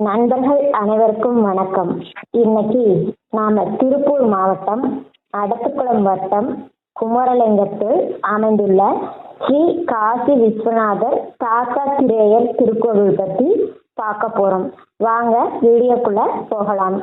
நண்பர்கள் அனைவருக்கும் வணக்கம். இன்னைக்கு நாம திருப்பூர் மாவட்டம் அடத்துக்குளம் வட்டம் குமரலிங்கத்தில் அமைந்துள்ள ஸ்ரீ காசி விஸ்வநாதர் தாத்தாத்திரேயர் திருக்கோவில் பத்தி பார்க்க போறோம். வாங்க வீடியோக்குள்ள போகலாம்.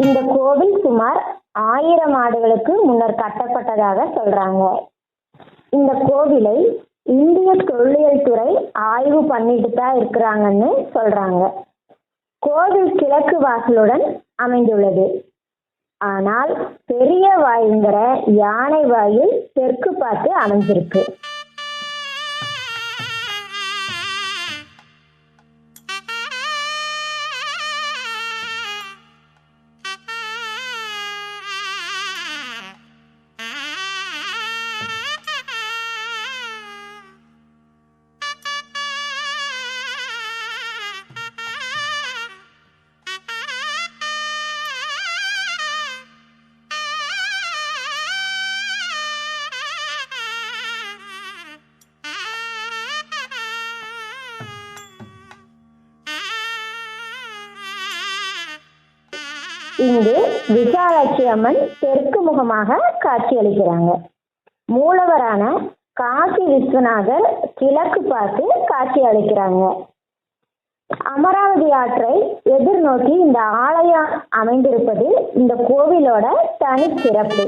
இந்த கோவில் சுமார் 1000 ஆண்டுகளுக்கு முன்னர் கட்டப்பட்டதாக சொல்றாங்க. இந்த கோவிலை இந்திய தொல்லியல் துறை ஆய்வு பண்ணிட்டு தான் இருக்கிறாங்கன்னு சொல்றாங்க. கோவில் கிழக்கு வாசலுடன் அமைந்துள்ளது. ஆனால் பெரிய வாயில்ங்கிற யானை வாயில் தெற்கு பார்த்து அமைஞ்சிருக்கு. இங்கு விசாலாட்சி அம்மன் தெற்கு முகமாக காட்சியளிக்கிறாங்க. மூலவரான காசி விஸ்வநாதர் கிழக்கு பார்த்து காட்சி அளிக்கிறாங்க. அமராவதி ஆற்றை எதிர்நோக்கி இந்த ஆலயம் அமைந்திருப்பது இந்த கோவிலோட தனி சிறப்பு.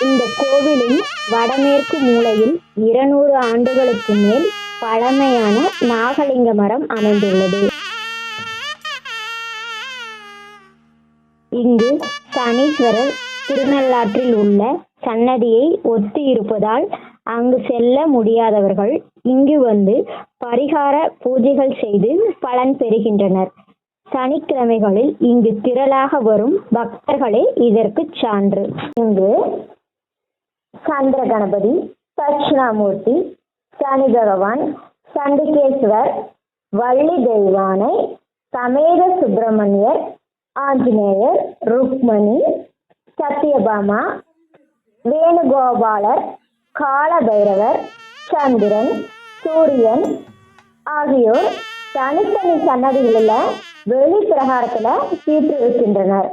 இந்த கோவிலின் வடமேற்கு மூலையில் 200 ஆண்டுகளுக்கு மேல் பழமையான நாகலிங்க மரம் அமைந்துள்ளது. இங்கு சனீஸ்வரர் திருநள்ளாற்றில் உள்ள சன்னதியை ஒத்தி இருப்பதால் அங்கு செல்ல முடியாதவர்கள் இங்கு வந்து பரிகார பூஜைகள் செய்து பலன் பெறுகின்றனர். சனிக்கிழமைகளில் இங்கு திரளாக வரும் பக்தர்களே இதற்கு சான்று. இங்கு சந்திர கணபதி, தட்சிணாமூர்த்தி, சனி பகவான், சண்டிகேஸ்வர், வள்ளி தெய்வானை, சமேத சுப்பிரமணியர், ஆஞ்சநேயர், ருக்மணி, சத்யபாமா, வேணுகோபாலர், கால பைரவர், சந்திரன், சூரியன் ஆகியோர் தனித்தனி சன்னதிகளில் வெளி பிரகாரத்துல வீற்றிருக்கின்றனர்.